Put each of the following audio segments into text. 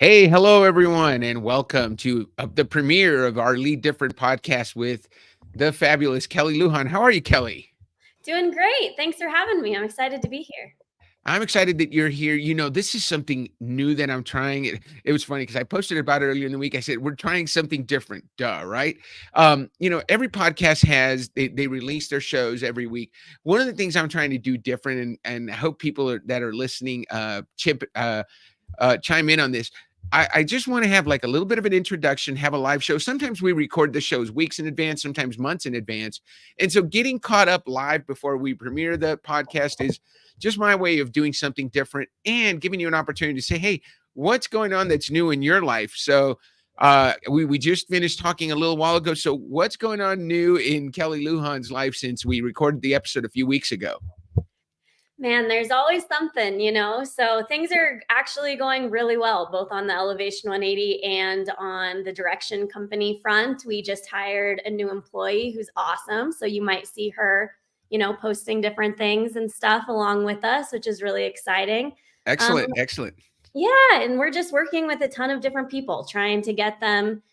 Hey, hello everyone, and welcome to the premiere of our Lead Different podcast with the fabulous Kelley Lujan. How are you, Kelley? Doing great. Thanks for having me. I'm excited to be here. I'm excited that you're here. This is something new that I'm trying. It was funny because I posted about it earlier in the week. I said, we're trying something different. Duh, right? Every podcast they release their shows every week. One of the things I'm trying to do different, and I hope people that are listening chime in on this. I just want to have like a little bit of an introduction, have a live show. Sometimes we record the shows weeks in advance, sometimes months in advance. And so getting caught up live before we premiere the podcast is just my way of doing something different and giving you an opportunity to say, hey, what's going on that's new in your life? So we just finished talking a little while ago. So what's going on new in Kelley Lujan's life since we recorded the episode a few weeks ago? Man, there's always something. So things are actually going really well, both on the Elevation 180 and on the direction company front. We just hired a new employee who's awesome. So you might see her, posting different things and stuff along with us, which is really exciting. Um, Excellent. yeah, and we're just working with a ton of different people, trying to get them,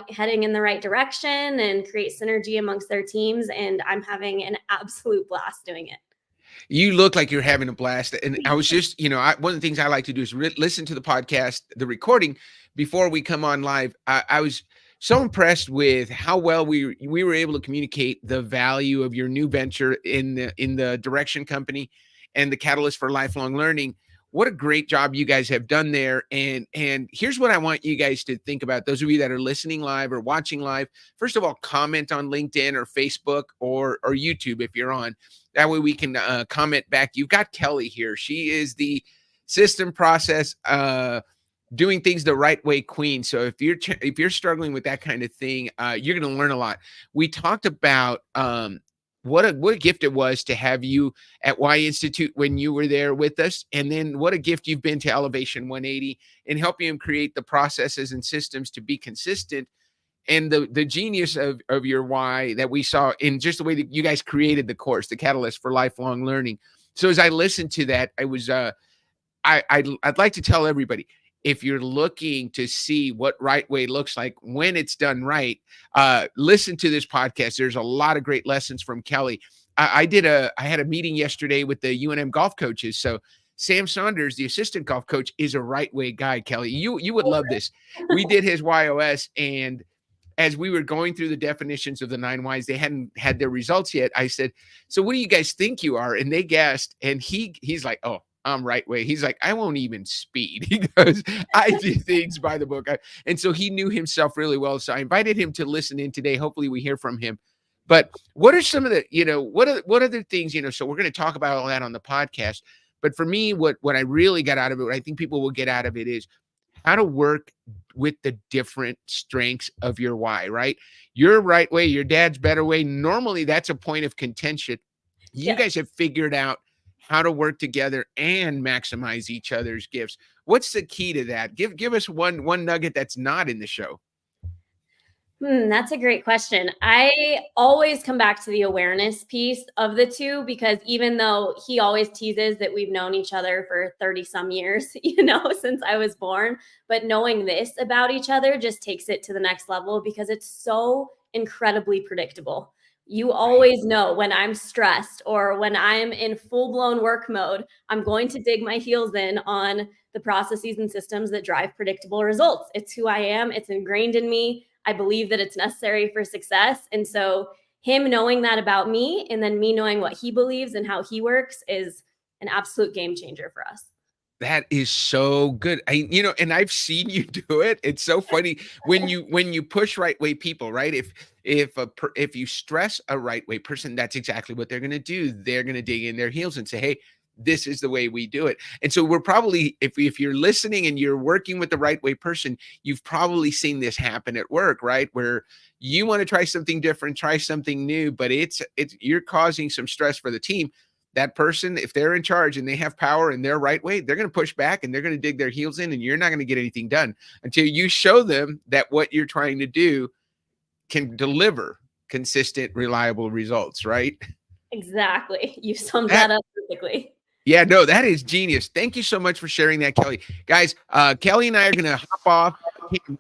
heading in the right direction and create synergy amongst their teams. And I'm having an absolute blast doing it. You look like you're having a blast. And I was just, one of the things I like to do is listen to the podcast, the recording before we come on live. I was so impressed with how well we were able to communicate the value of your new venture in the direction company and the catalyst for lifelong learning. What a great job you guys have done there. And here's what I want you guys to think about. Those of you that are listening live or watching live, first of all, comment on LinkedIn or Facebook or YouTube if you're on. That way we can comment back. You've got Kelley here. She is the system process doing things the right way queen. So if you're struggling with that kind of thing, you're going to learn a lot. We talked about what a gift it was to have you at Y Institute when you were there with us, and then what a gift you've been to Elevation 180 and helping them create the processes and systems to be consistent. And the genius of your why that we saw in just the way that you guys created the course, the catalyst for lifelong learning. So as I listened to that, I was I'd like to tell everybody, if you're looking to see what right way looks like when it's done right, listen to this podcast. There's a lot of great lessons from Kelley. I had a meeting yesterday with the UNM golf coaches. So Sam Saunders, the assistant golf coach, is a right way guy. Kelley, you would love this. We did his WHY.os, and as we were going through the definitions of the 9 whys, they hadn't had their results yet. I said, so what do you guys think you are? And they guessed. And he's like, oh, I'm right way. He's like, I won't even speed. He goes, I do things by the book. And so he knew himself really well. So I invited him to listen in today. Hopefully we hear from him. But what are some of the, what other things, so we're going to talk about all that on the podcast. But for me, what I really got out of it, what I think people will get out of it is how to work with the different strengths of your why, right? Your right way, your dad's better way. Normally that's a point of contention. You Yeah. guys have figured out how to work together and maximize each other's gifts. What's the key to that? Give us one nugget that's not in the show. That's a gre question. I always come back to the awareness piece of the two, because even though he always teases that we've known each other for 30 some years, since I was born, but knowing this about each other just takes it to the next level because it's so incredibly predictable. You Right. always know when I'm stressed or when I'm in full blown work mode, I'm going to dig my heels in on the processes and systems that drive predictable results. It's who I am. It's ingrained in me. I believe that it's necessary for success. And so him knowing that about me and then me knowing what he believes and how he works is an absolute game changer for us. That is so good. And I've seen you do it. It's so funny when you push right way people, right? If you stress a right way person, that's exactly what they're going to do. They're going to dig in their heels and say, "Hey, this is the way we do it." And so we're probably, if you're listening and you're working with the right way person, you've probably seen this happen at work, right? Where you want to try something different, try something new, but it's you're causing some stress for the team. That person, if they're in charge and they have power in their right way, they're going to push back and they're going to dig their heels in, and you're not going to get anything done until you show them that what you're trying to do can deliver consistent, reliable results, right? Exactly. You summed That that up perfectly. Yeah, no, that is genius. Thank you so much for sharing that, Kelley. Guys, Kelley and I are going to hop off.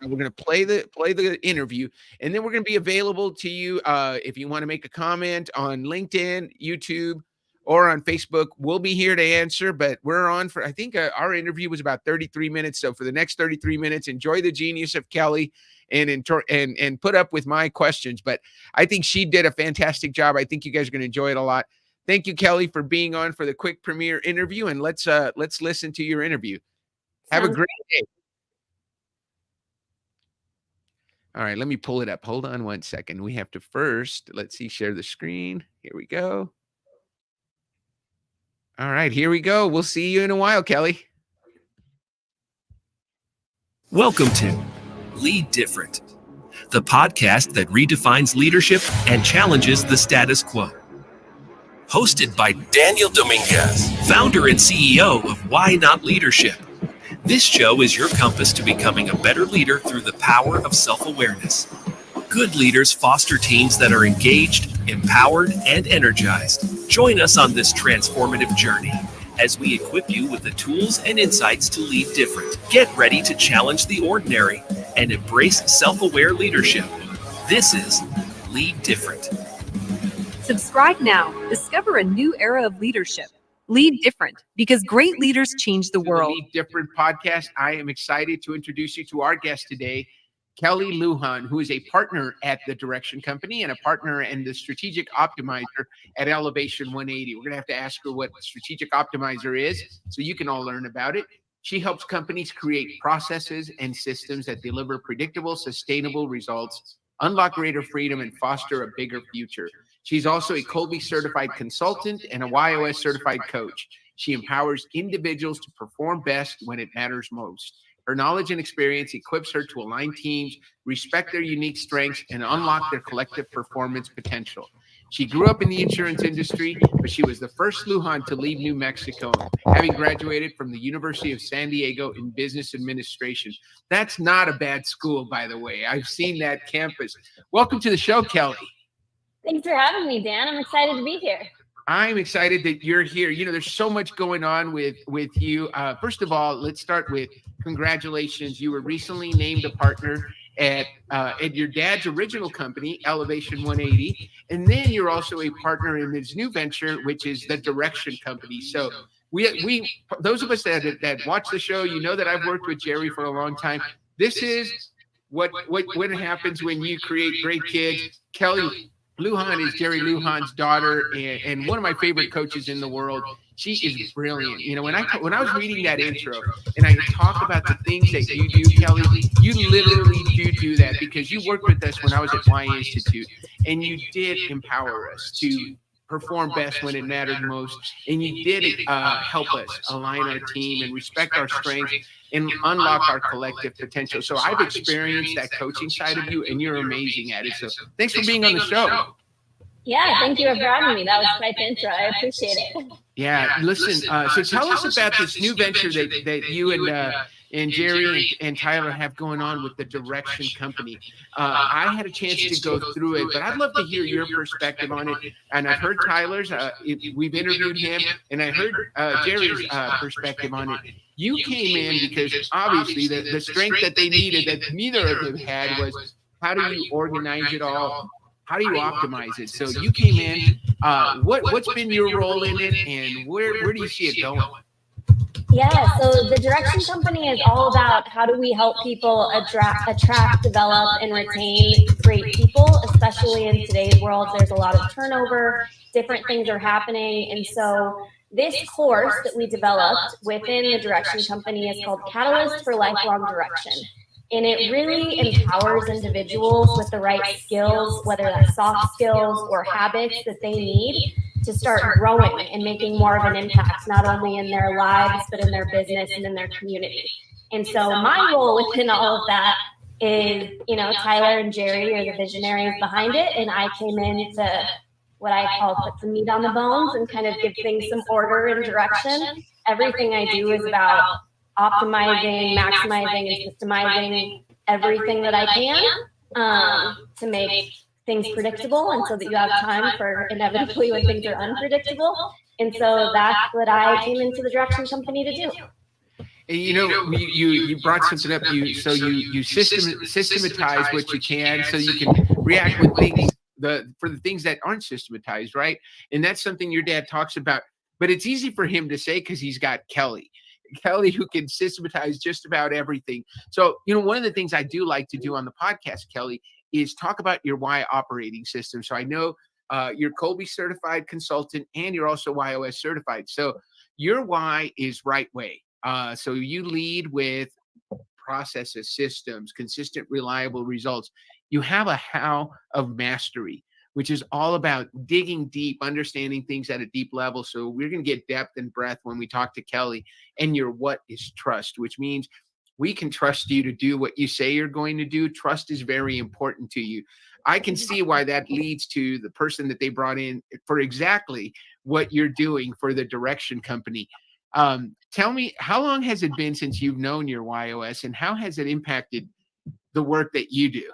We're going to play the interview, and then we're going to be available to you if you want to make a comment on LinkedIn, YouTube, or on Facebook. We'll be here to answer, but we're on for, I think our interview was about 33 minutes. So for the next 33 minutes, enjoy the genius of Kelley and put up with my questions. But I think she did a fantastic job. I think you guys are going to enjoy it a lot. Thank you, Kelley, for being on for the quick premiere interview, and let's listen to your interview. Have a great day. All right, let me pull it up. Hold on one second. We have to first, let's see, share the screen. Here we go. All right, here we go. We'll see you in a while, Kelley. Welcome to Lead Different, the podcast that redefines leadership and challenges the status quo. Hosted by Daniel Dominguez, founder and CEO of Why Not Leadership. This show is your compass to becoming a better leader through the power of self-awareness. Good leaders foster teams that are engaged, empowered, and energized. Join us on this transformative journey as we equip you with the tools and insights to lead different. Get ready to challenge the ordinary and embrace self-aware leadership. This is Lead Different. Subscribe now. Discover a new era of leadership. Lead different, because great leaders change the world. Lead Different podcast. I am excited to introduce you to our guest today, Kelley Lujan, who is a partner at the Direction Company and a partner and the strategic optimizer at Elevation 180. We're going to have to ask her what strategic optimizer is so you can all learn about it. She helps companies create processes and systems that deliver predictable, sustainable results, unlock greater freedom, and foster a bigger future. She's also a Kolbe certified consultant and a WHY.os certified coach. She empowers individuals to perform best when it matters most. Her knowledge and experience equips her to align teams, respect their unique strengths, and unlock their collective performance potential. She grew up in the insurance industry, but she was the first Lujan to leave New Mexico, having graduated from the University of San Diego in business administration. That's not a bad school, by the way. I've seen that campus. Welcome to the show, Kelley. Thanks for having me, Dan. I'm excited to be here. I'm excited that you're here. You know, there's so much going on with you. First of all, let's start with congratulations. You were recently named a partner at your dad's original company, Elevation 180. And then you're also a partner in this new venture, which is the Direction Company. So we those of us that watch the show, you know that I've worked with Jerry for a long time. This is what happens when you create great kids. Kelley Lujan is Jerry Lujan's daughter and one of my favorite coaches in the world. She is brilliant. You know, when I was reading that intro and I talk about the things that you do, Kelley, you literally do that because you worked with us when I was at WHY Institute, and you did empower us to perform best when it mattered most, and you did help us align our team and respect our strengths and unlock our collective potential. So I've experienced that coaching side of you, and you're amazing at it. So thanks for being on the show. Yeah, thank you for having me. That was quite the intro. I appreciate it. Yeah, listen. So tell us about this new venture that you and Jerry and Tyler have going on with the Direction Company. I had a chance to go through it, but I'd love to hear your perspective on it. And I've heard Tyler's. We've interviewed him, and I heard Jerry's perspective on it. You came in because obviously the strength that they needed that neither of them had was how do you organize it all? How do you optimize it? So you came in. What's been your role in it, and where do you see it going? Yeah, so the Direction Company is all about how do we help people attract, develop, and retain great people, especially in today's world. There's a lot of turnover, different things are happening. And so this course that we developed within the Direction Company is called Catalyst for Lifelong Direction. And it really empowers individuals with the right skills, whether that's soft skills or habits that they need to start growing and making more of an impact, not only in their lives, but in their business and in their community. And so my role within all of that is, you know, Tyler and Jerry are the visionaries behind it. And I came in to what I call put some meat on the bones and kind of give things some order and direction. Everything I do is about optimizing, maximizing, and systemizing everything that I can to make things predictable, and so that you have time for inevitably when things are unpredictable. And so that's what I came into the direction company to do. And you brought something up. You systematize what you can, so you can react with things for the things that aren't systematized, right? And that's something your dad talks about. But it's easy for him to say because he's got Kelley, who can systematize just about everything. So one of the things I do like to do on the podcast, Kelley, is talk about your WHY operating system. So I know you're Kolbe certified consultant and you're also WHY.os certified. So your WHY is right way. So you lead with processes, systems, consistent, reliable results. You have a how of mastery, which is all about digging deep, understanding things at a deep level. So we're going to get depth and breadth when we talk to Kelley. And your what is trust, which means we can trust you to do what you say you're going to do. Trust is very important to you. I can see why that leads to the person that they brought in for exactly what you're doing for the direction company. Tell me, how long has it been since you've known your WHY.os, and how has it impacted the work that you do?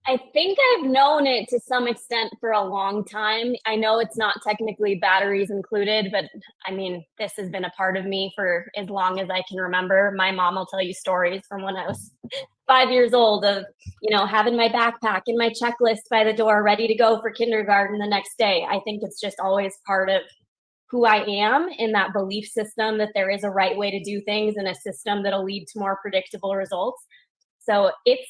I think I've known it to some extent for a long time. I know it's not technically batteries included, but I mean, this has been a part of me for as long as I can remember. My mom will tell you stories from when I was 5 years old of, having my backpack and my checklist by the door ready to go for kindergarten the next day. I think it's just always part of who I am, in that belief system that there is a right way to do things and a system that'll lead to more predictable results. So it's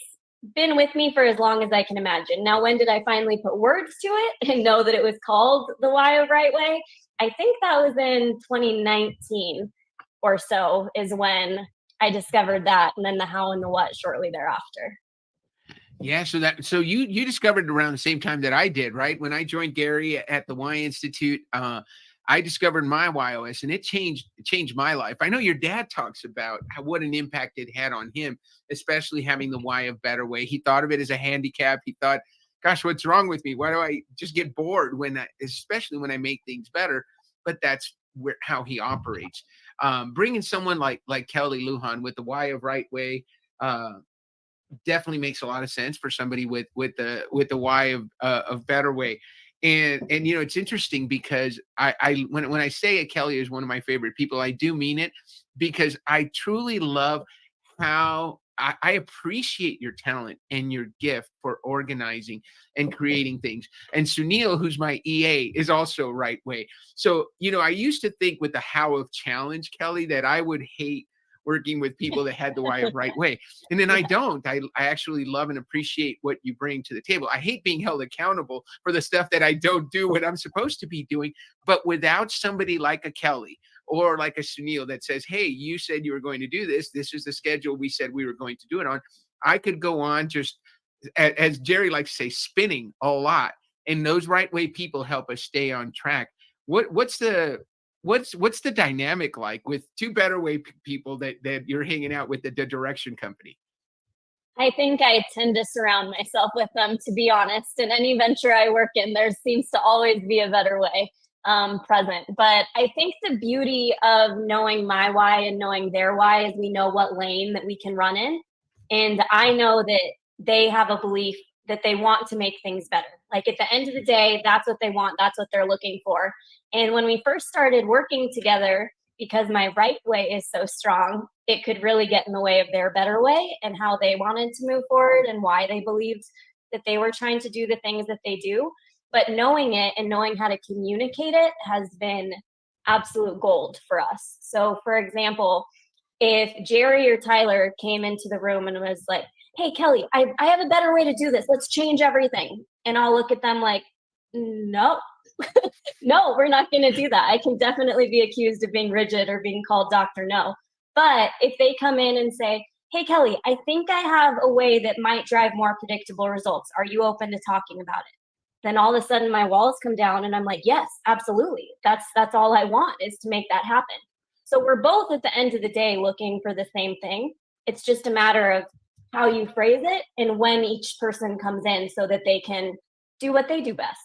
been with me for as long as I can imagine. Now, when did I finally put words to it and know that it was called the WHY of Right Way? I think that was in 2019 or so is when I discovered that, and then the how and the what shortly thereafter. Yeah, so you discovered it around the same time that I did, right? When I joined Gary at the WHY Institute, I discovered my WHY.os, and it changed my life. I know your dad talks about what an impact it had on him, especially having the WHY of Better Way. He thought of it as a handicap. He thought, gosh, what's wrong with me? Why do I just get bored especially when I make things better? But that's how he operates. Bringing someone like Kelley Lujan with the WHY of Right Way definitely makes a lot of sense for somebody with the WHY of Better Way. And it's interesting because when I say Kelley is one of my favorite people, I do mean it, because I truly love how I appreciate your talent and your gift for organizing and creating things. And Sunil, who's my EA, is also right way. So, I used to think with the how of challenge, Kelley, that I would hate working with people that had the WHY of Right Way. And then I don't. I actually love and appreciate what you bring to the table. I hate being held accountable for the stuff that I don't do what I'm supposed to be doing. But without somebody like a Kelley or like a Sunil that says, hey, you said you were going to do this. This is the schedule we said we were going to do it on. I could go on just, as Jerry likes to say, spinning a lot. And those right way people help us stay on track. What's the dynamic like with two Better Way people that you're hanging out with at the direction company? I think I tend to surround myself with them, to be honest. In any venture I work in, there seems to always be a better way present. But I think the beauty of knowing my WHY and knowing their WHY is we know what lane that we can run in. And I know that they have a belief that they want to make things better. Like at the end of the day, that's what they want. That's what they're looking for. And when we first started working together, because my right way is so strong, it could really get in the way of their better way and how they wanted to move forward and why they believed that they were trying to do the things that they do. But knowing it and knowing how to communicate it has been absolute gold for us. So for example, if Jerry or Tyler came into the room and was like, hey, Kelley, I have a better way to do this. Let's change everything. And I'll look at them like, no, no, we're not going to do that. I can definitely be accused of being rigid or being called Dr. No. But if they come in and say, hey, Kelley, I think I have a way that might drive more predictable results. Are you open to talking about it? Then all of a sudden my walls come down and I'm like, yes, absolutely. That's all I want, is to make that happen. So we're both at the end of the day looking for the same thing. It's just a matter of how you phrase it and when each person comes in so that they can do what they do best.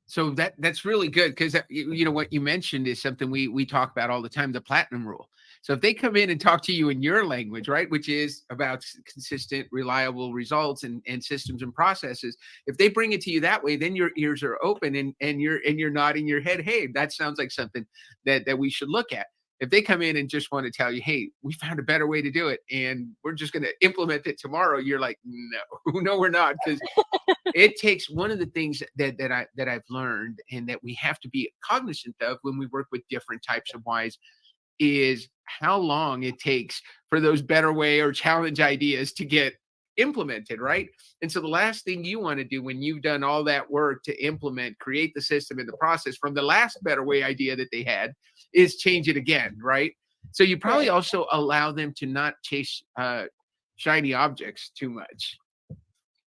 So that's really good, because what you mentioned is something we talk about all the time, the platinum rule. So if they come in and talk to you in your language, right, which is about consistent, reliable results and systems and processes, if they bring it to you that way, then your ears are open and you're nodding your head, hey, that sounds like something that we should look at. If they come in and just want to tell you, hey, we found a better way to do it and we're just going to implement it tomorrow, you're like, no, we're not. Because it takes, one of the things that I've learned and that we have to be cognizant of when we work with different types of whys is how long it takes for those better way or challenge ideas to get implemented, right? And so the last thing you want to do when you've done all that work to implement, create the system and the process from the last better way idea that they had is change it again, right? So you probably also allow them to not chase shiny objects too much.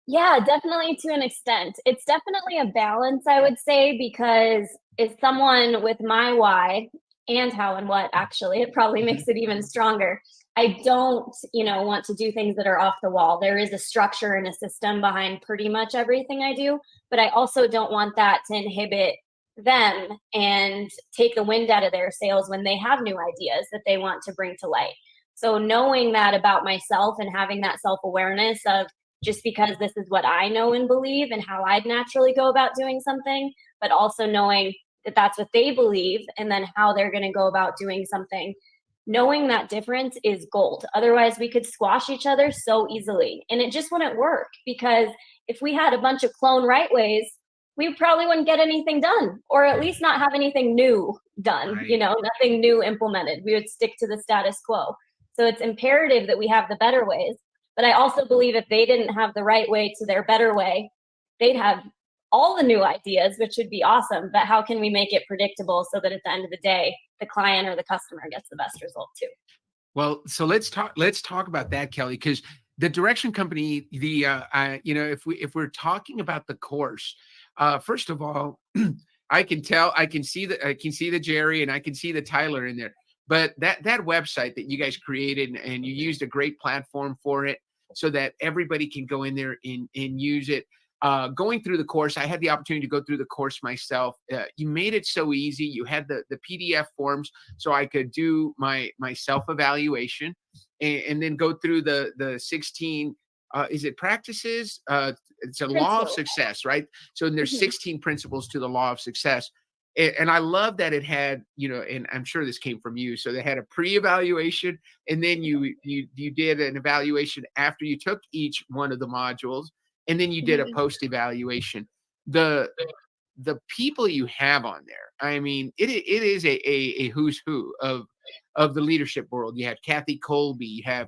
Yeah, definitely to an extent. It's definitely a balance, I would say, because as someone with my why and how and what, actually, it probably makes it even stronger. I don't, want to do things that are off the wall. There is a structure and a system behind pretty much everything I do, but I also don't want that to inhibit them and take the wind out of their sails when they have new ideas that they want to bring to light. So knowing that about myself and having that self-awareness of just because this is what I know and believe and how I'd naturally go about doing something, but also knowing that that's what they believe and then how they're going to go about doing something. Knowing that difference is gold. Otherwise, we could squash each other so easily. And it just wouldn't work, because if we had a bunch of clone right ways, we probably wouldn't get anything done, or at least not have anything new done, Right. Nothing new implemented. We would stick to the status quo. So it's imperative that we have the better ways. But I also believe if they didn't have the right way to their better way, they'd have all the new ideas, which would be awesome. But how can we make it predictable so that at the end of the day, the client or the customer gets the best result too? Well, so let's talk about that, Kelley, because the direction company, if we're talking about the course, first of all, I can see the Jerry and I can see the Tyler in there. But that website that you guys created and you used a great platform for it so that everybody can go in there and use it. Going through the course, I had the opportunity to go through the course myself. You made it so easy. You had the PDF forms so I could do my self-evaluation and then go through the 16, is it practices? It's a law of success, right? So there's 16 principles to the law of success. And I love that it had, and I'm sure this came from you. So they had a pre-evaluation, and then you did an evaluation after you took each one of the modules, and then you did a post-evaluation. The people you have on there, I mean, it is a who's who of the leadership world. You have Kathy Kolbe, you have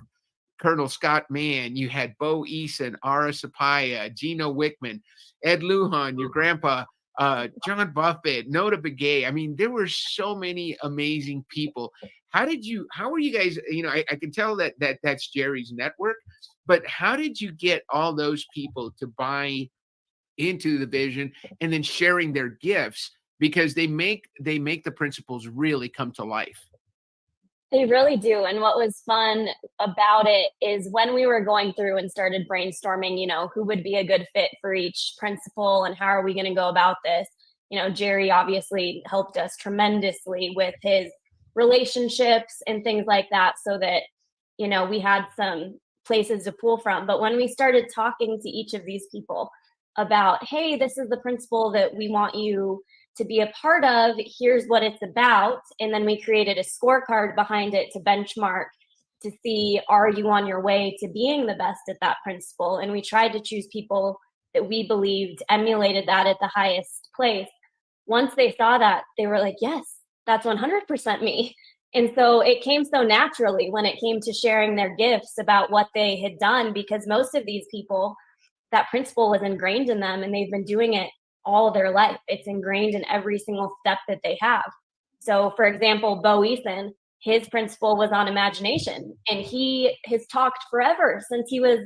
Colonel Scott Mann, you had Bo Eason, Ara Sapaya, Gino Wickman, Ed Lujan, your grandpa, John Buffett, Nota Begay. I mean, there were so many amazing people. How were you guys, I can tell that's Jerry's network, but how did you get all those people to buy into the vision and then sharing their gifts, because they make the principles really come to life? They really do. And what was fun about it is when we were going through and started brainstorming, who would be a good fit for each principle and how are we going to go about this? Jerry obviously helped us tremendously with his relationships and things like that so that, we had some places to pull from. But when we started talking to each of these people about, hey, this is the principle that we want you to be a part of, here's what it's about. And then we created a scorecard behind it to benchmark to see, are you on your way to being the best at that principle? And we tried to choose people that we believed emulated that at the highest place. Once they saw that, they were like, yes, that's 100% me. And so it came so naturally when it came to sharing their gifts about what they had done, because most of these people, that principle was ingrained in them and they've been doing it all their life. It's ingrained in every single step that they have. So for example, Bo Eason, his principle was on imagination, and he has talked forever since he was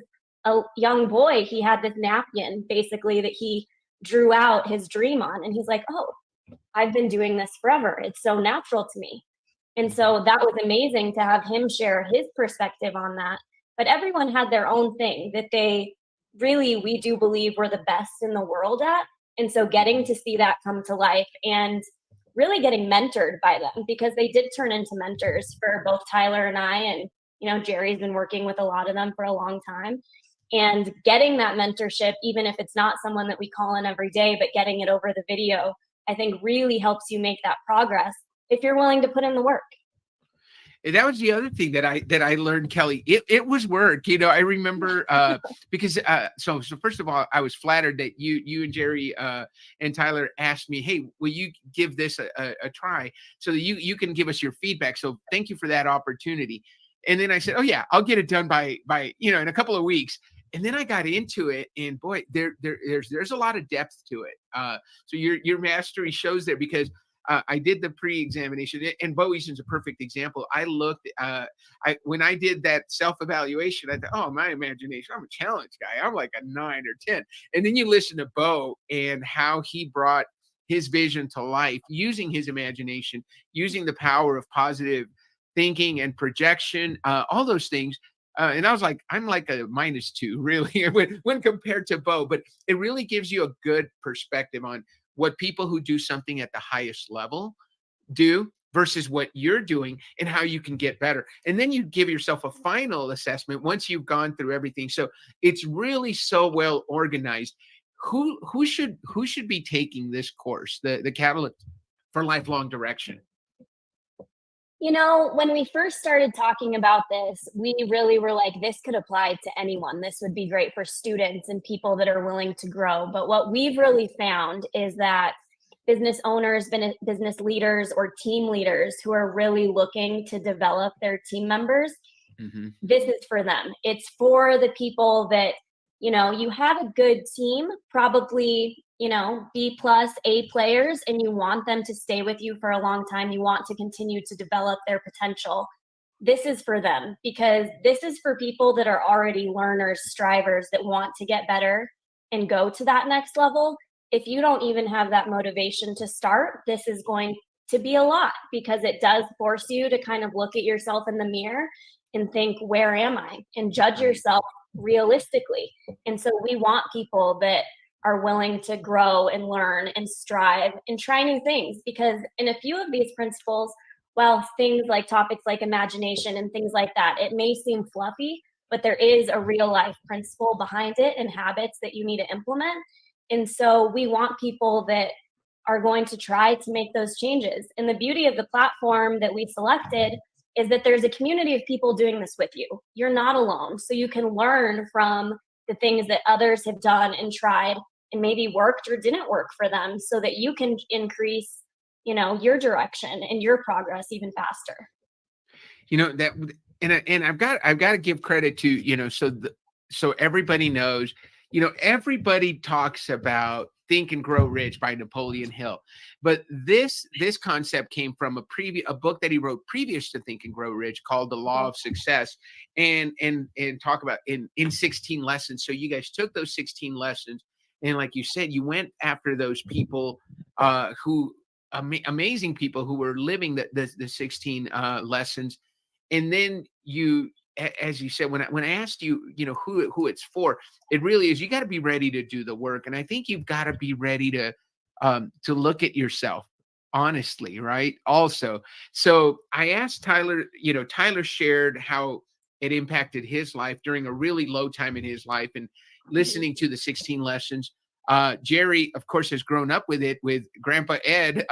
a young boy. He had this napkin basically that he drew out his dream on, and he's like, oh, I've been doing this forever. It's so natural to me. And so that was amazing to have him share his perspective on that. But everyone had their own thing that we do believe we're the best in the world at. And so getting to see that come to life and really getting mentored by them, because they did turn into mentors for both Tyler and I. And, Jerry's been working with a lot of them for a long time. And getting that mentorship, even if it's not someone that we call in every day, but getting it over the video, I think really helps you make that progress if you're willing to put in the work. And that was the other thing that I learned, Kelley. It was work. I remember because so first of all, I was flattered that you and Jerry and Tyler asked me, hey, will you give this a try so that you can give us your feedback? So thank you for that opportunity. And then I said, oh yeah, I'll get it done by in a couple of weeks. And then I got into it, and boy, there's a lot of depth to it. So your mastery shows there, because I did the pre-examination, and Boesen's a perfect example. I looked, when I did that self-evaluation, I thought, oh, my imagination, I'm a challenge guy. I'm like a 9 or 10. And then you listen to Bo and how he brought his vision to life using his imagination, using the power of positive thinking and projection, all those things. And I was like, I'm like a -2, really, when compared to Bo. But it really gives you a good perspective on what people who do something at the highest level do versus what you're doing, and how you can get better. And then you give yourself a final assessment once you've gone through everything. So it's really so well organized. Who should be taking this course, the Catalyst for Lifelong Direction? When we first started talking about this, we really were like, this could apply to anyone. This would be great for students and people that are willing to grow. But what we've really found is that business owners, business leaders, or team leaders who are really looking to develop their team members, this is for them. It's for the people that, you have a good team, probably, B+, A players, and you want them to stay with you for a long time. You want to continue to develop their potential. This is for them, because this is for people that are already learners, strivers, that want to get better and go to that next level. If you don't even have that motivation to start, this is going to be a lot, because it does force you to kind of look at yourself in the mirror and think, where am I? And judge yourself realistically. And so we want people that are willing to grow and learn and strive and try new things, because in a few of these principles, while things like topics like imagination and things like that, it may seem fluffy, but there is a real life principle behind it and habits that you need to implement. And so we want people that are going to try to make those changes. And the beauty of the platform that we selected is that there's a community of people doing this with you. You're not alone. So you can learn from the things that others have done and tried and maybe worked or didn't work for them, so that you can increase, your direction and your progress even faster. That, and I've got to give credit to, so everybody knows, everybody talks about Think and Grow Rich by Napoleon Hill, but this concept came from a book that he wrote previous to Think and Grow Rich called The Law of Success, and talk about in 16 lessons. So you guys took those 16 lessons, and like you said, you went after those people who amazing people who were living the 16 lessons, and then you, as you said, when I asked you, who it's for, it really is, you got to be ready to do the work. And I think you've got to be ready to look at yourself honestly, right? Also, so I asked Tyler, Tyler shared how it impacted his life during a really low time in his life, and listening to the 16 lessons. Jerry, of course, has grown up with it, with Grandpa Ed,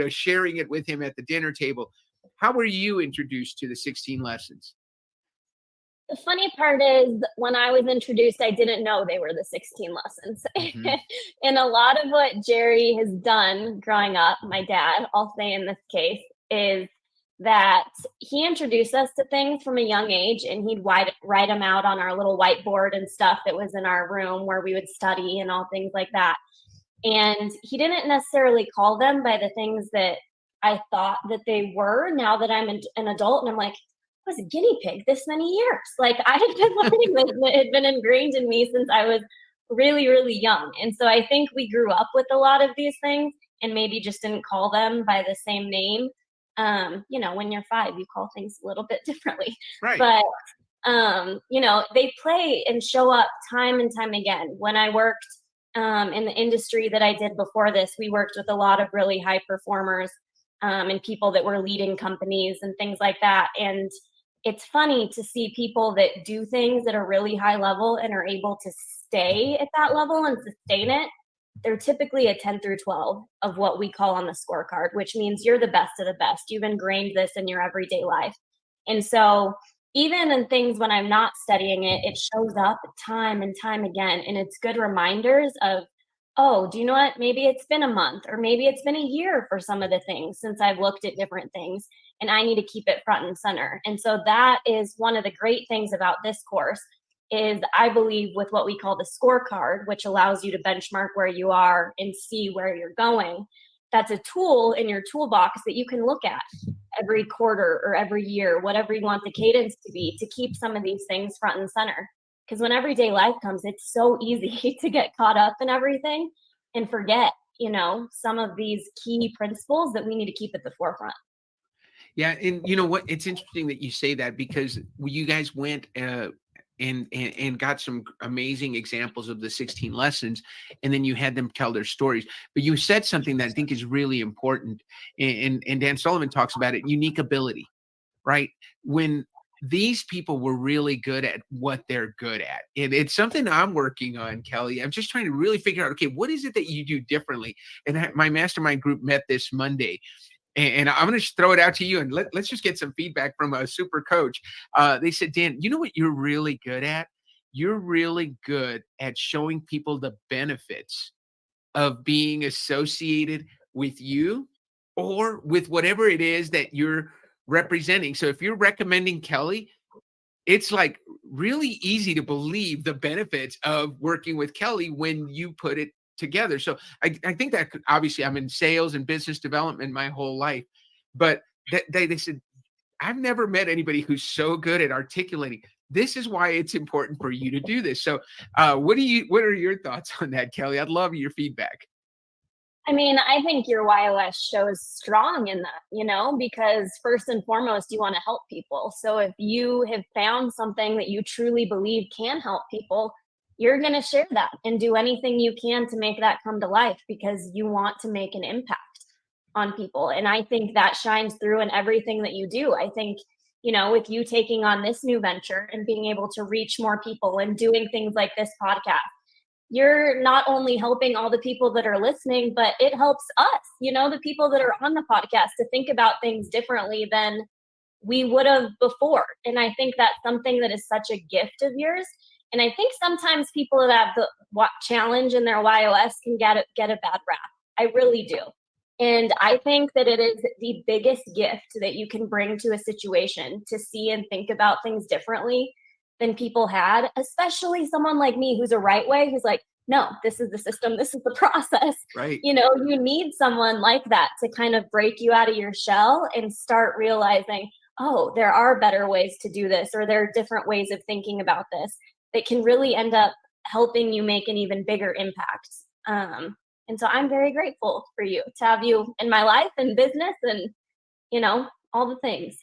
sharing it with him at the dinner table. How were you introduced to the 16 lessons? The funny part is, when I was introduced, I didn't know they were the 16 lessons. And a lot of what Jerry has done growing up, my dad, I'll say in this case, is that he introduced us to things from a young age, and he'd write them out on our little whiteboard and stuff that was in our room where we would study and all things like that. And he didn't necessarily call them by the things that I thought that they were, now that I'm an adult. And I'm like, I was a guinea pig this many years. Like, I had been learning this, and it had been ingrained in me since I was really, really young. And so I think we grew up with a lot of these things and maybe just didn't call them by the same name. When you're 5, you call things a little bit differently. Right. But, they play and show up time and time again. When I worked in the industry that I did before this, we worked with a lot of really high performers and people that were leading companies and things like that. And it's funny to see people that do things at a really high level and are able to stay at that level and sustain it. They're typically a 10 through 12 of what we call on the scorecard, which means you're the best of the best. You've ingrained this in your everyday life. And so even in things when I'm not studying it, it shows up time and time again. And it's good reminders of, oh, do you know what? Maybe it's been a month or maybe it's been a year for some of the things since I've looked at different things, and I need to keep it front and center. And so that is one of the great things about this course is I believe with what we call the scorecard, which allows you to benchmark where you are and see where you're going. That's a tool in your toolbox that you can look at every quarter or every year, whatever you want the cadence to be, to keep some of these things front and center. Because when everyday life comes, it's so easy to get caught up in everything and forget, some of these key principles that we need to keep at the forefront. Yeah, and you know what? It's interesting that you say that because you guys went and got some amazing examples of the 16 lessons, and then you had them tell their stories. But you said something that I think is really important, and Dan Sullivan talks about it: unique ability, right? When these people were really good at what they're good at, and it's something I'm working on, Kelley. I'm just trying to really figure out, okay, what is it that you do differently? And my mastermind group met this Monday. And I'm going to throw it out to you, and let's just get some feedback from a super coach. They said, Dan, you know what you're really good at? You're really good at showing people the benefits of being associated with you or with whatever it is that you're representing. So if you're recommending Kelley, it's like really easy to believe the benefits of working with Kelley when you put it together. So I think that obviously I'm in sales and business development my whole life, but they said, I've never met anybody who's so good at articulating. This is why it's important for you to do this. So what are your thoughts on that, Kelley? I'd love your feedback. I mean, I think your WHY.os shows strong in that, because first and foremost, you want to help people. So if you have found something that you truly believe can help people, you're going to share that and do anything you can to make that come to life because you want to make an impact on people. And I think that shines through in everything that you do. I think, with you taking on this new venture and being able to reach more people and doing things like this podcast, you're not only helping all the people that are listening, but it helps us, the people that are on the podcast to think about things differently than we would have before. And I think that's something that is such a gift of yours. And I think sometimes people that have the challenge in their WHY.os can get a bad rap. I really do. And I think that it is the biggest gift that you can bring to a situation to see and think about things differently than people had, especially someone like me who's a right way, who's like, no, this is the system, this is the process. Right. You need someone like that to kind of break you out of your shell and start realizing, oh, there are better ways to do this, or there are different ways of thinking about this that can really end up helping you make an even bigger impact. And so I'm very grateful for you to have you in my life and business and, all the things.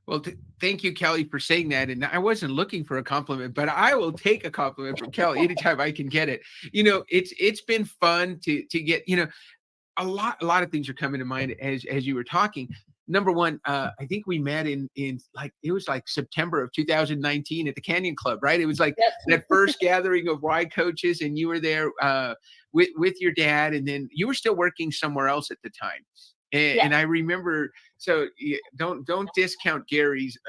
Well, thank you, Kelley, for saying that. And I wasn't looking for a compliment, but I will take a compliment from Kelley anytime I can get it. It's been fun to get, a lot of things are coming to mind as you were talking. Number one, I think we met in it was like September of 2019 at the Canyon Club, right? It was like that first gathering of Y coaches, and you were there with your dad, and then you were still working somewhere else at the time. And I remember, so don't discount Jerry's,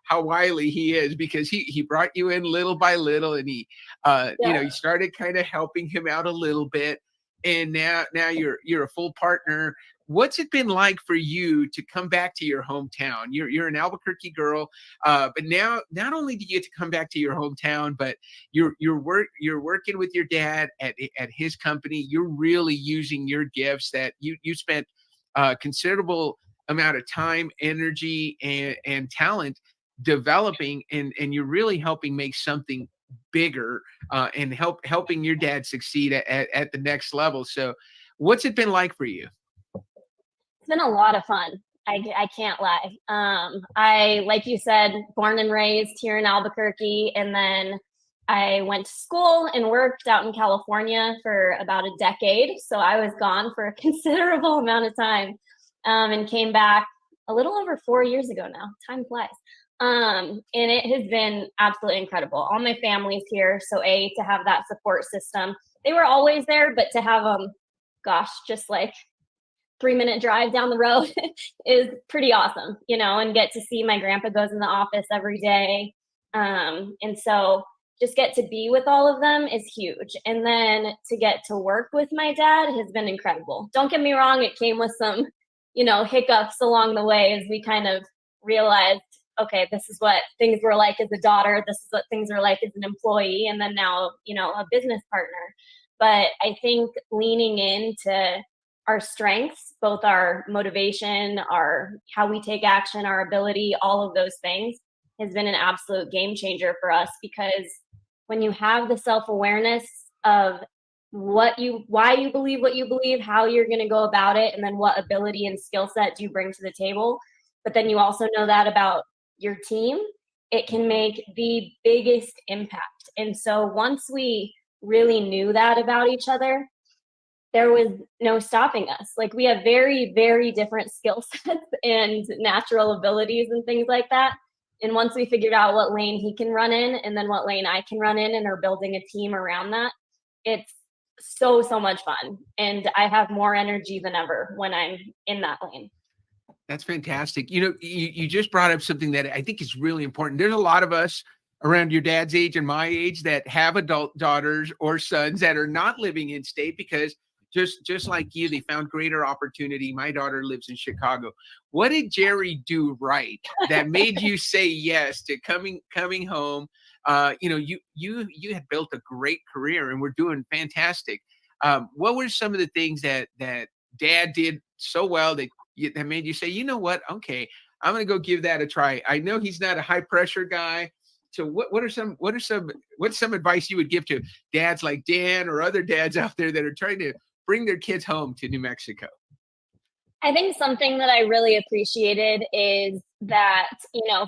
how wily he is, because he brought you in little by little, and he, you started kind of helping him out a little bit. And now you're a full partner. What's it been like for you to come back to your hometown? You're an Albuquerque girl, but now not only do you get to come back to your hometown, but you're working with your dad at his company. You're really using your gifts that you spent considerable amount of time, energy, and talent developing, and you're really helping make something bigger and helping your dad succeed at the next level. So what's it been like for you? It's been a lot of fun. I can't lie. I, like you said, born and raised here in Albuquerque, and then I went to school and worked out in California for about a decade. So I was gone for a considerable amount of time, and came back a little over 4 years ago now. Time flies. And it has been absolutely incredible. All my family's here. So to have that support system, they were always there, but to have them, gosh, just like 3-minute drive down the road is pretty awesome, and get to see my grandpa goes in the office every day. And so just get to be with all of them is huge. And then to get to work with my dad has been incredible. Don't get me wrong, it came with some, hiccups along the way as we kind of realized, okay, this is what things were like as a daughter. This is what things are like as an employee. And then now, a business partner. But I think leaning into our strengths, both our motivation, how we take action, our ability, all of those things has been an absolute game changer for us, because when you have the self-awareness of why you believe what you believe, how you're going to go about it, and then what ability and skill set do you bring to the table, but then you also know that about your team, it can make the biggest impact. And so once we really knew that about each other, there was no stopping us. Like, we have very, very different skill sets and natural abilities and things like that. And once we figured out what lane he can run in and then what lane I can run in, and are building a team around that, it's so much fun. And I have more energy than ever when I'm in that lane. That's fantastic. You just brought up something that I think is really important. There's a lot of us around your dad's age and my age that have adult daughters or sons that are not living in state, because just like you, they found greater opportunity. My daughter lives in Chicago. What did Jerry do right that made you say yes to coming home? You had built a great career and we're doing fantastic. What were some of the things that Dad did so well that made you say, you know what? Okay, I'm going to go give that a try. I know he's not a high pressure guy. So what's some advice you would give to dads like Dan or other dads out there that are trying to bring their kids home to New Mexico? I think something that I really appreciated is that,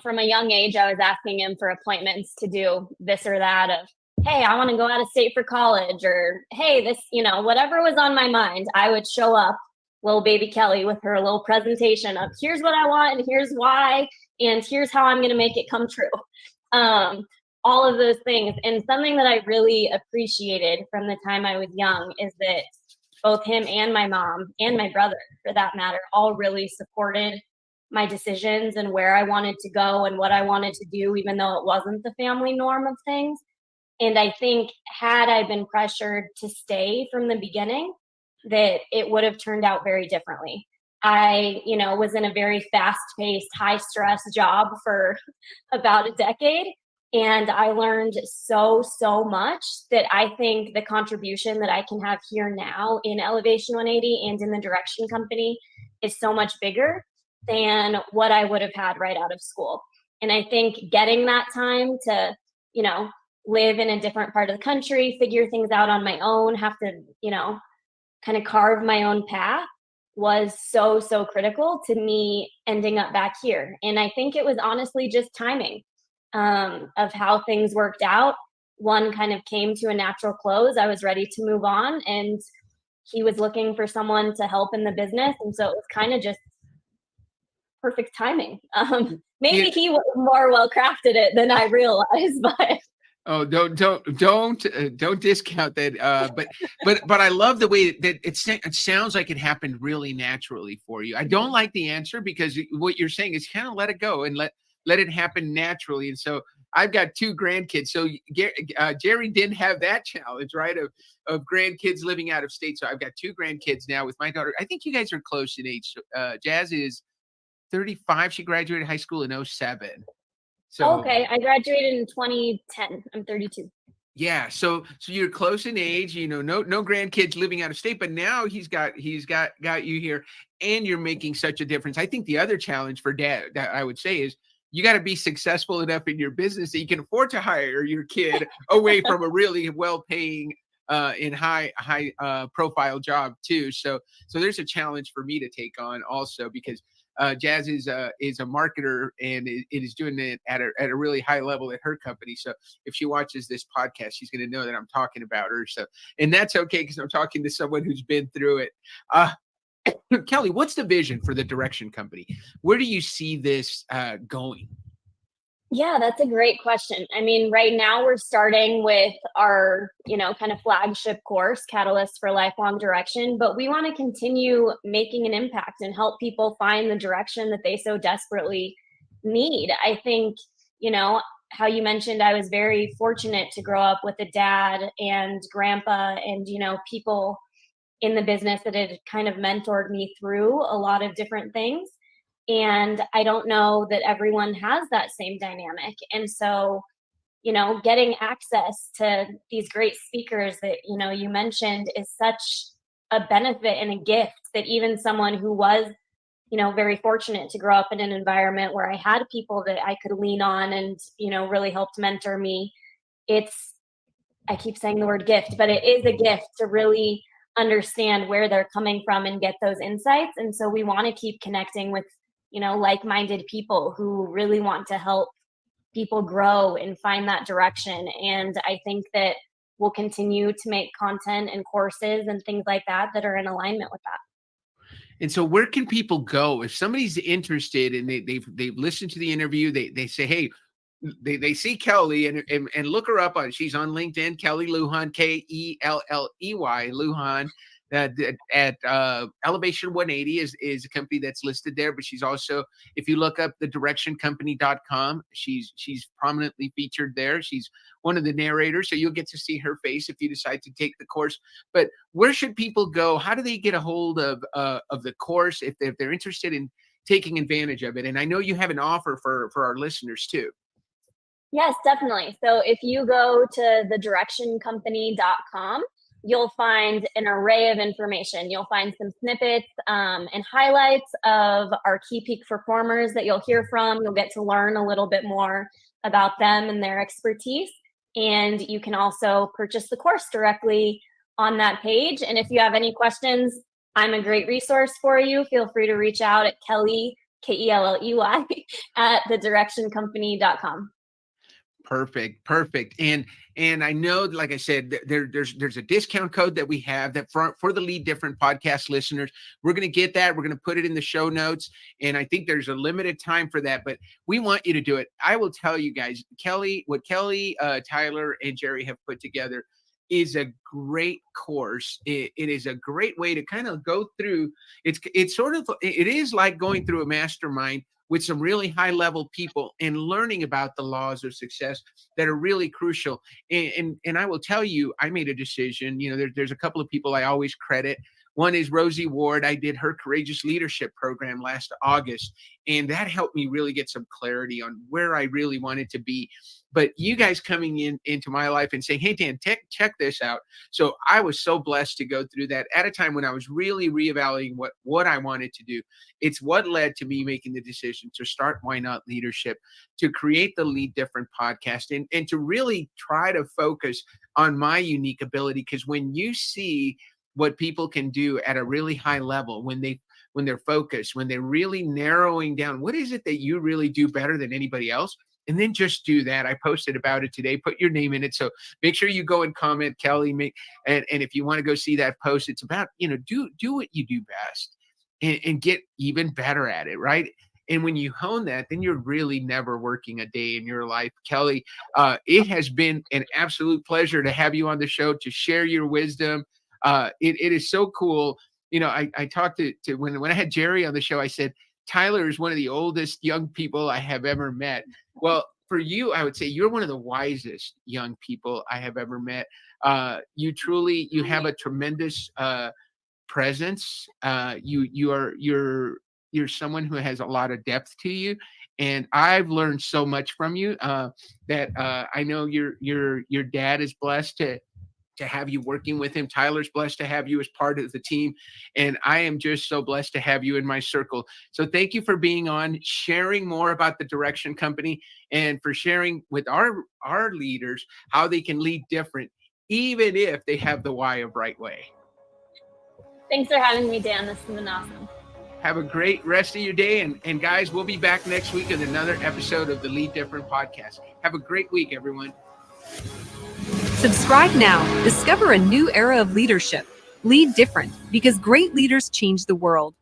from a young age, I was asking him for appointments to do this or that of, hey, I want to go out of state for college, or, hey, this, whatever was on my mind, I would show up, little baby Kelley, with her little presentation of, here's what I want and here's why, and here's how I'm going to make it come true. All of those things. And something that I really appreciated from the time I was young is that both him and my mom and my brother, for that matter, all really supported my decisions and where I wanted to go and what I wanted to do, even though it wasn't the family norm of things. And I think had I been pressured to stay from the beginning, that it would have turned out very differently. I, was in a very fast-paced, high-stress job for about a decade. And I learned so much that I think the contribution that I can have here now in Elevation 180 and in the Direction Company is so much bigger than what I would have had right out of school. And I think getting that time to, live in a different part of the country, figure things out on my own, have to, kind of carve my own path, was so critical to me ending up back here. And I think it was honestly just timing of how things worked out. One kind of came to a natural close. I was ready to move on, and he was looking for someone to help in the business. And so it was kind of just perfect timing. Maybe he was more well-crafted it than I realized, but oh, don't discount that. But I love the way that it sounds like it happened really naturally for you. I don't like the answer, because what you're saying is kind of let it go and let it happen naturally. And so I've got 2 grandkids. So Jerry didn't have that challenge, right, of grandkids living out of state. So I've got 2 grandkids now with my daughter. I think you guys are close in age. Jazz is 35. She graduated high school in 2007. So okay, I graduated in 2010. I'm 32. Yeah, so you're close in age, no grandkids living out of state, but now he's got you here, and you're making such a difference. I think the other challenge for Dad, that I would say, is you got to be successful enough in your business that you can afford to hire your kid away from a really well-paying in high profile job too. So there's a challenge for me to take on also, because Jazz is a marketer, and it is doing it at a really high level at her company. So if she watches this podcast, she's going to know that I'm talking about her. So, and that's okay, because I'm talking to someone who's been through it. Kelley, what's the vision for the Direction Company? Where do you see this going? Yeah, that's a great question. I mean, right now we're starting with our, kind of flagship course, Catalyst for Lifelong Direction, but we want to continue making an impact and help people find the direction that they so desperately need. I think, how you mentioned, I was very fortunate to grow up with a dad and grandpa and, people in the business that had kind of mentored me through a lot of different things. And I don't know that everyone has that same dynamic. And so, getting access to these great speakers that, you mentioned is such a benefit and a gift that even someone who was, very fortunate to grow up in an environment where I had people that I could lean on and, really helped mentor me. I keep saying the word gift, but it is a gift to really understand where they're coming from and get those insights. And so we want to keep connecting with like-minded people who really want to help people grow and find that direction. And I think that we'll continue to make content and courses and things like that are in alignment with that. And so where can people go if somebody's interested and they've listened to the interview, they say, hey, they see Kelley and look her up she's on LinkedIn, Kelley Lujan, Kelley Lujan. At Elevation 180 is a company that's listed there, but she's also, if you look up the directioncompany.com, she's prominently featured there. She's one of the narrators, so you'll get to see her face if you decide to take the course. But where should people go? How do they get a hold of the course if they're interested in taking advantage of it? And I know you have an offer for our listeners too. Yes, definitely. So if you go to thedirectioncompany.com, you'll find an array of information. You'll find some snippets and highlights of our key peak performers that you'll hear from. You'll get to learn a little bit more about them and their expertise. And you can also purchase the course directly on that page. And if you have any questions, I'm a great resource for you. Feel free to reach out at Kelley, Kelley, at thedirectioncompany.com. Perfect. And I know, like I said, there's a discount code that we have that for the Lead Different podcast listeners. We're going to get that. We're going to put it in the show notes. And I think there's a limited time for that, but we want you to do it. I will tell you guys, what Kelley, Tyler, and Jerry have put together is a great course. It is a great way to kind of go through. It is like going through a mastermind with some really high level people and learning about the laws of success that are really crucial. And I will tell you, I made a decision. There's a couple of people I always credit. One is Rosie Ward. I did her Courageous Leadership program last August, and that helped me really get some clarity on where I really wanted to be. But you guys coming into my life and saying, hey, Dan, check this out. So I was so blessed to go through that at a time when I was really reevaluating what I wanted to do. It's what led to me making the decision to start Why Not Leadership, to create the Lead Different podcast, and to really try to focus on my unique ability. Because when you see what people can do at a really high level, when they're focused, when they're really narrowing down, what is it that you really do better than anybody else? And then just do that. I posted about it today. Put your name in it. So make sure you go and comment, Kelley. And if you want to go see that post, it's about, do what you do best and get even better at it, right? And when you hone that, then you're really never working a day in your life. Kelley, it has been an absolute pleasure to have you on the show, to share your wisdom. It is so cool. I talked to when I had Jerry on the show, I said, Tyler is one of the oldest young people I have ever met. Well, for you, I would say you're one of the wisest young people I have ever met. You have a tremendous presence. You're someone who has a lot of depth to you, and I've learned so much from you that I know your dad is blessed to have you working with him. Tyler's blessed to have you as part of the team. And I am just so blessed to have you in my circle. So thank you for being on, sharing more about the Direction Company, and for sharing with our leaders how they can lead different, even if they have the why of right way. Thanks for having me, Dan. This has been awesome. Have a great rest of your day. And guys, we'll be back next week with another episode of the Lead Different podcast. Have a great week, everyone. Subscribe now. Discover a new era of leadership. Lead different because great leaders change the world.